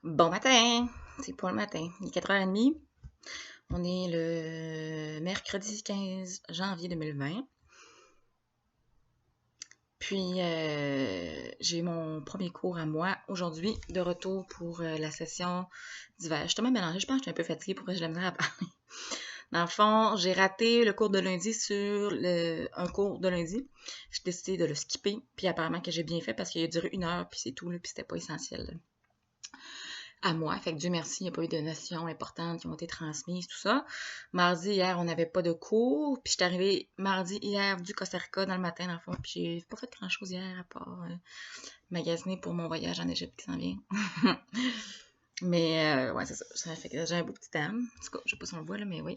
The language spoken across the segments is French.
Bon matin! C'est pas le matin. Il est 4h30. On est le mercredi 15 janvier 2020. Puis, j'ai mon premier cours à moi aujourd'hui, de retour pour la session d'hiver. Je suis tellement mélangée, je pense que je suis un peu fatiguée, pour que j'ai la misère à parler. Dans le fond, j'ai raté le cours de lundi sur un cours de lundi. J'ai décidé de le skipper, puis apparemment que j'ai bien fait parce qu'il a duré 1 heure, puis c'est tout, là, puis c'était pas essentiel à moi. Fait que Dieu merci, il n'y a pas eu de notions importantes qui ont été transmises, tout ça. Mardi, hier, on n'avait pas de cours. Puis je suis arrivée mardi, hier, du Costa Rica dans le matin, dans le fond. Puis j'ai pas fait grand-chose hier à part magasiner pour mon voyage en Égypte qui s'en vient. Mais ouais, c'est ça. Ça fait que j'ai un beau petit temps. En tout cas, je sais pas si on le voit là, mais oui.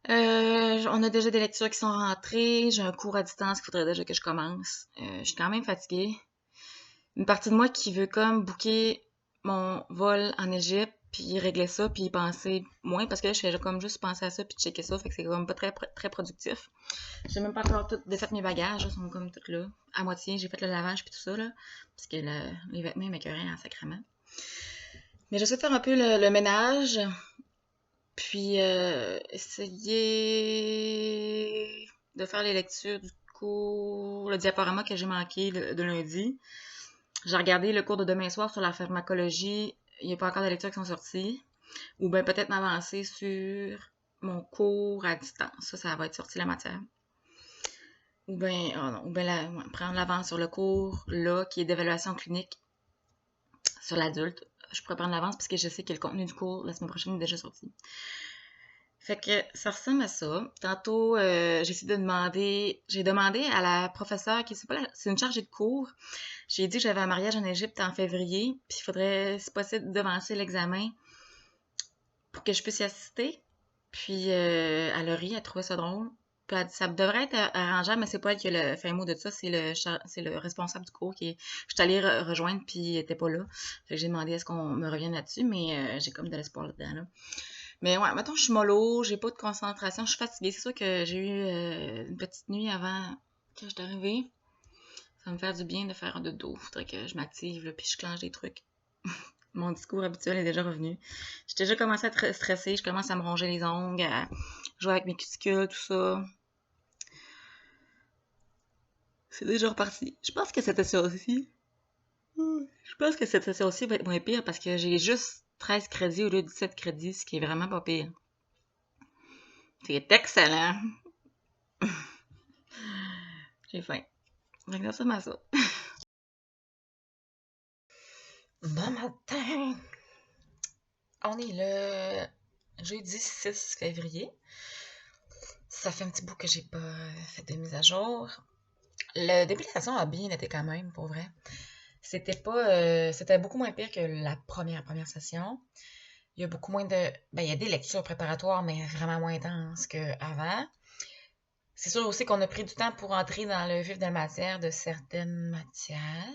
On a déjà des lectures qui sont rentrées. J'ai un cours à distance qu'il faudrait déjà que je commence. Je suis quand même fatiguée. Une partie de moi qui veut comme booker mon vol en Égypte, puis régler ça, puis y penser moins, parce que là, je fais comme juste penser à ça, puis checker ça, fait que c'est comme pas très productif. J'ai même pas encore tout défait mes bagages, ils sont comme tous là, à moitié. J'ai fait le lavage, puis tout ça, là, parce que les vêtements m'écœuraient en sacrement. Mais j'essaie de faire un peu le ménage, puis essayer de faire les lectures du cours, le diaporama que j'ai manqué de lundi. J'ai regardé le cours de demain soir sur la pharmacologie. Il n'y a pas encore de lectures qui sont sorties. Ou bien peut-être m'avancer sur mon cours à distance. Ça va être sorti la matière. Ou bien, oh non, ou bien prendre l'avance sur le cours, là, qui est d'évaluation clinique sur l'adulte. Je pourrais prendre l'avance parce que je sais que le contenu du cours la semaine prochaine est déjà sorti. Fait que ça ressemble à ça. Tantôt, j'ai demandé à la professeure c'est une chargée de cours. J'ai dit que j'avais un mariage en Égypte en février, puis il faudrait, si possible, devancer l'examen pour que je puisse y assister. Puis elle a ri, elle trouvait ça drôle. Puis elle dit, ça devrait être arrangeable, mais c'est pas elle qui a le fin mot de ça, c'est le responsable du cours qui est. Je suis allée rejoindre, puis il était pas là. Fait que j'ai demandé est-ce qu'on me revienne là-dessus, mais j'ai comme de l'espoir là-dedans, là. Mais ouais, mettons, je suis mollo, j'ai pas de concentration, je suis fatiguée. C'est sûr que j'ai eu une petite nuit avant que je suis arrivée. Ça va me faire du bien de faire un dodo. Faudrait que je m'active, là, puis je clenche des trucs. Mon discours habituel est déjà revenu. J'ai déjà commencé à être stressée, je commence à me ronger les ongles, à jouer avec mes cuticules, tout ça. C'est déjà reparti. Je pense que cette session aussi. Je pense que cette session aussi va être moins pire parce que j'ai juste 13 crédits au lieu de 17 crédits, ce qui est vraiment pas pire. C'est excellent. J'ai faim. Regarde ça, ma ça. Bon matin! On est le jeudi 6 février. Ça fait un petit bout que j'ai pas fait de mise à jour. Le début de la saison a bien été quand même, pour vrai. C'était beaucoup moins pire que la première session. Il y a beaucoup moins de. Ben, il y a des lectures préparatoires, mais vraiment moins intenses qu'avant. C'est sûr aussi qu'on a pris du temps pour entrer dans le vif de la matière de certaines matières.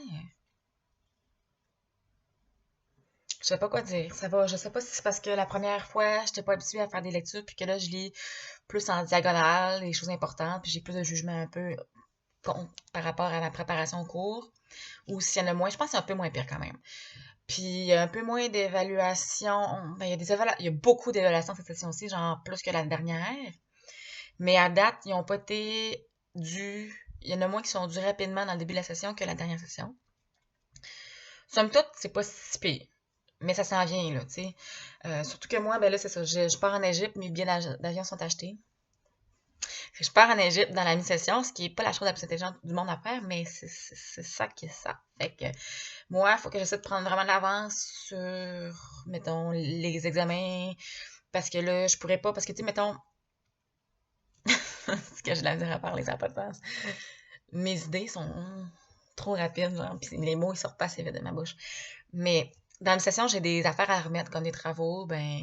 Je sais pas quoi dire. Ça va, je sais pas si c'est parce que la première fois, j'étais pas habituée à faire des lectures, puis que là, je lis plus en diagonale, les choses importantes, puis j'ai plus de jugement un peu par rapport à ma préparation au cours. Ou s'il y en a moins, je pense que c'est un peu moins pire quand même. Puis il y a un peu moins d'évaluation. Ben, il y a beaucoup d'évaluations cette session-ci, genre plus que la dernière. Mais à date, ils n'ont pas été dus. Il y en a moins qui sont dus rapidement dans le début de la session que la dernière session. Somme toute, c'est pas si pire. Mais ça s'en vient, là, tu sais. Surtout que moi, ben là, c'est ça. Je pars en Égypte, mes billets d'avion sont achetés. Je pars en Égypte dans la mi-session, ce qui n'est pas la chose la plus intelligente du monde à faire, mais c'est ça qui est ça. Fait que moi, il faut que j'essaie de prendre vraiment de l'avance sur, mettons, les examens. Parce que là, je pourrais pas. Parce que, tu sais, mettons. Ce que j'ai la dire à parler, ça n'a pas de sens. Mes idées sont trop rapides, genre, pis les mots, ils sortent pas assez vite de ma bouche. Mais dans une session, j'ai des affaires à remettre, comme des travaux, ben,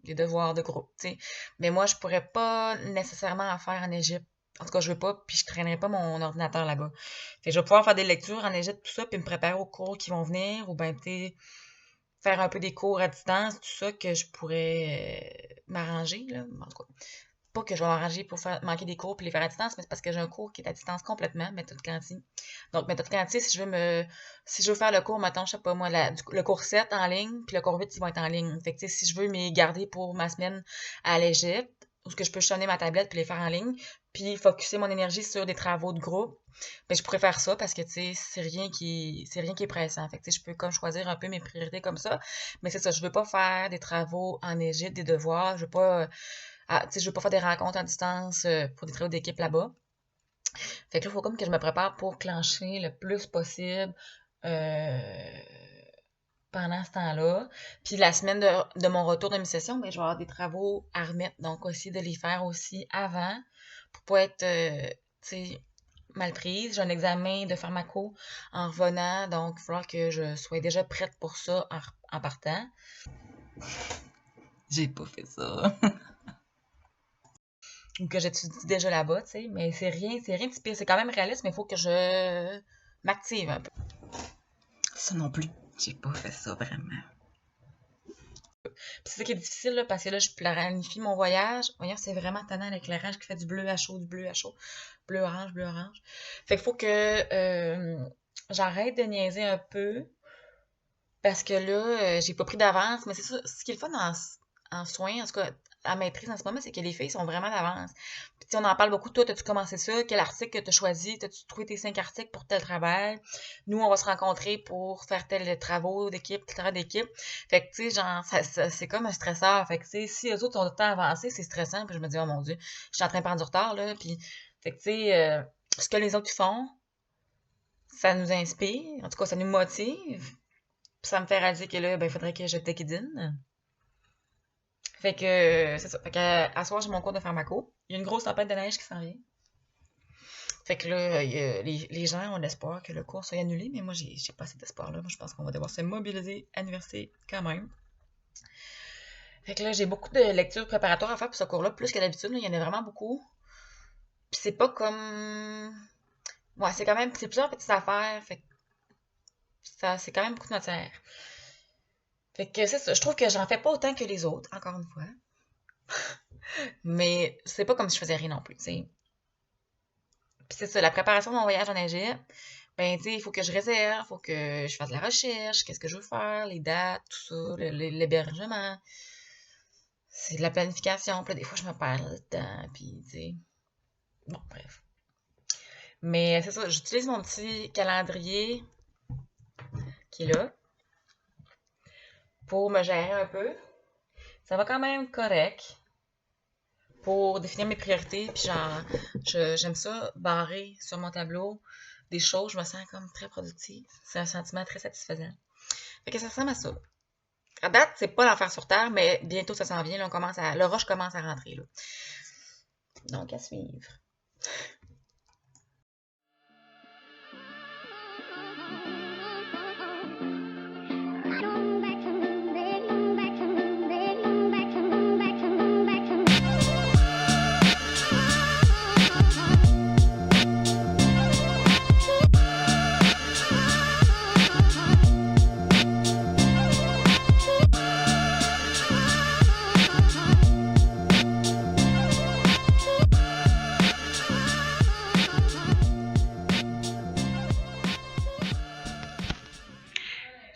des devoirs de groupe, tu sais. Mais moi, je pourrais pas nécessairement en faire en Égypte. En tout cas, je veux pas, puis je traînerai pas mon ordinateur là-bas. Fait que je vais pouvoir faire des lectures en Égypte, tout ça, puis me préparer aux cours qui vont venir, ou ben, tu sais, faire un peu des cours à distance, tout ça, que je pourrais m'arranger, là. En tout cas, pas que je vais m'arranger pour manquer des cours puis les faire à distance, mais c'est parce que j'ai un cours qui est à distance complètement, méthode Canty. Donc, méthode Canty, si je veux faire le cours, mettons, je sais pas moi, le cours 7 en ligne, puis le cours 8, ils vont être en ligne. Fait que, tu sais, si je veux m'y garder pour ma semaine à l'Égypte, ou ce que je peux sonner ma tablette puis les faire en ligne, puis focusser mon énergie sur des travaux de groupe, ben je pourrais faire ça parce que, tu sais, c'est rien qui est pressant. Fait que, tu sais, je peux comme choisir un peu mes priorités comme ça. Mais c'est ça, je veux pas faire des travaux en Égypte, des devoirs, je veux pas, tu sais, je veux pas faire des rencontres à distance pour des travaux d'équipe là-bas. Fait que là, il faut comme que je me prépare pour clencher le plus possible euh, pendant ce temps-là. Puis la semaine de mon retour de mes sessions, ben, je vais avoir des travaux à remettre. Donc aussi de les faire aussi avant pour pas être tu sais, mal prise. J'ai un examen de pharmaco en revenant, donc il va falloir que je sois déjà prête pour ça en partant. J'ai pas fait ça. Ou que j'étudie déjà là-bas, tu sais, mais c'est rien de pire. C'est quand même réaliste, mais il faut que je m'active un peu. Ça non plus, j'ai pas fait ça vraiment. Puis c'est ça qui est difficile, là, parce que là, je planifie mon voyage. Voyons, c'est vraiment tannant l'éclairage qui fait du bleu à chaud, du bleu à chaud. Bleu, orange, bleu, orange. Fait qu'il faut que j'arrête de niaiser un peu, parce que là, j'ai pas pris d'avance. Mais c'est ça, ce qui est le fun en soins, en tout cas, à maîtrise en ce moment, c'est que les filles sont vraiment d'avance. Puis on en parle beaucoup. Toi, as-tu commencé ça? Quel article que tu as choisi? As-tu trouvé tes 5 articles pour tel travail? Nous, on va se rencontrer pour faire tel travaux d'équipe, tel travail d'équipe. Fait que, tu sais, genre, c'est comme un stresseur. Fait que, tu sais, si les autres sont tout le temps avancés, c'est stressant. Puis je me dis, oh mon Dieu, je suis en train de prendre du retard, là. Puis, fait que, tu sais, ce que les autres font, ça nous inspire. En tout cas, ça nous motive. Puis ça me fait réaliser que là, ben, il faudrait que je take it in. Fait que, c'est ça. Fait que, à soir, j'ai mon cours de pharmaco. Il y a une grosse tempête de neige qui s'en vient. Fait que là, les gens ont l'espoir que le cours soit annulé, mais moi, j'ai pas assez d'espoir là. Moi, je pense qu'on va devoir se mobiliser à l'université quand même. Fait que là, j'ai beaucoup de lectures préparatoires à faire pour ce cours-là, plus que d'habitude. Il y en a vraiment beaucoup. Puis c'est pas comme. Ouais, c'est quand même. C'est plusieurs petites affaires. Fait que ça, c'est quand même beaucoup de matière. Fait que c'est ça. Je trouve que j'en fais pas autant que les autres, encore une fois. Mais c'est pas comme si je faisais rien non plus, tu sais. Puis c'est ça, la préparation de mon voyage en Égypte, ben, tu sais, il faut que je réserve, il faut que je fasse la recherche, qu'est-ce que je veux faire, les dates, tout ça, l'hébergement. C'est de la planification, puis là, des fois, je me perds là-dedans, puis, tu sais. Bon, bref. Mais c'est ça, j'utilise mon petit calendrier qui est là pour me gérer un peu. Ça va quand même correct pour définir mes priorités, puis genre, j'aime ça, barrer sur mon tableau des choses, je me sens comme très productive. C'est un sentiment très satisfaisant. Fait que ça ressemble à ça. À date, c'est pas l'enfer sur Terre, mais bientôt ça s'en vient. Là, le rush commence à rentrer. Là. Donc, à suivre.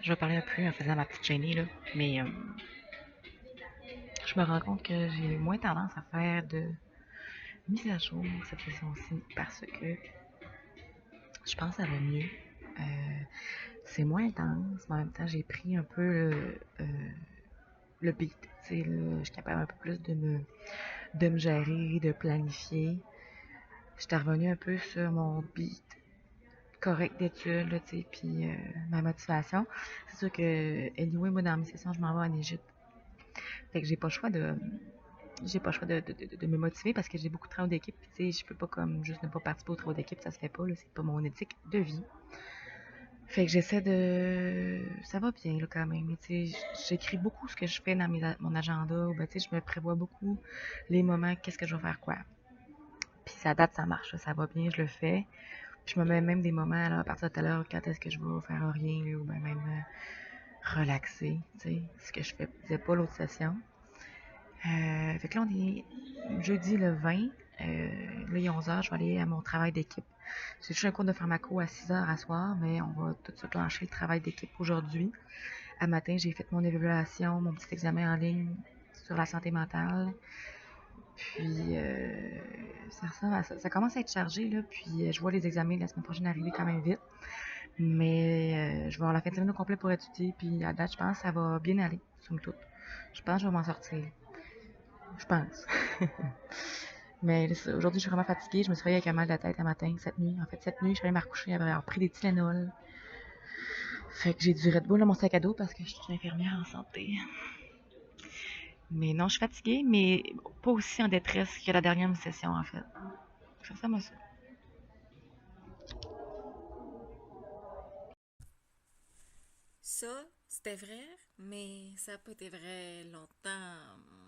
Je vais parler un peu en faisant ma petite chaînée, là. Mais je me rends compte que j'ai moins tendance à faire de mise à jour cette session-ci parce que je pense que ça va mieux. C'est moins intense, mais en même temps, j'ai pris un peu le beat. Là, je suis capable un peu plus de me gérer, de planifier. J'étais revenue un peu sur mon beat correct d'études, là, tu sais, puis ma motivation. C'est sûr que, anyway, moi, dans mes sessions, je m'en vais en Égypte. Fait que j'ai pas le choix de me motiver parce que j'ai beaucoup de travail d'équipe. Tu sais, je peux pas comme juste ne pas participer au travail d'équipe, ça se fait pas, là, c'est pas mon éthique de vie. Fait que j'essaie de... Ça va bien, là, quand même. Tu sais, j'écris beaucoup ce que je fais dans mon agenda. Ben, tu sais, je me prévois beaucoup les moments, qu'est-ce que je vais faire quoi. Puis ça date, ça marche, ça va bien, je le fais. Puis je me mets même des moments, là, à partir de tout à l'heure, quand est-ce que je vais faire rien, là, ou même relaxer, tu sais, ce que je faisais pas l'autre session. Fait que là, on est jeudi le 20. Là, il est 11h, je vais aller à mon travail d'équipe. J'ai juste un cours de pharmaco à 6h à soir, mais on va tout de suite lancer le travail d'équipe aujourd'hui. À matin, j'ai fait mon évaluation, mon petit examen en ligne sur la santé mentale. Puis, ça ressemble à ça. Ça commence à être chargé, là, puis je vois les examens de la semaine prochaine arriver quand même vite. Mais je vais avoir la fin de semaine au complet pour étudier, puis à date, je pense que ça va bien aller, somme toute. Je pense que je vais m'en sortir. Je pense. Mais aujourd'hui, je suis vraiment fatiguée. Je me suis réveillée avec un mal de tête un matin, cette nuit. En fait, cette nuit, je suis allée me recoucher après avoir pris des Tylenol. Fait que j'ai du Red Bull dans mon sac à dos parce que je suis infirmière en santé. Mais non, je suis fatiguée, mais pas aussi en détresse que la dernière session, en fait. Ça ressemble à ça. Ça, c'était vrai, mais ça n'a pas été vrai longtemps.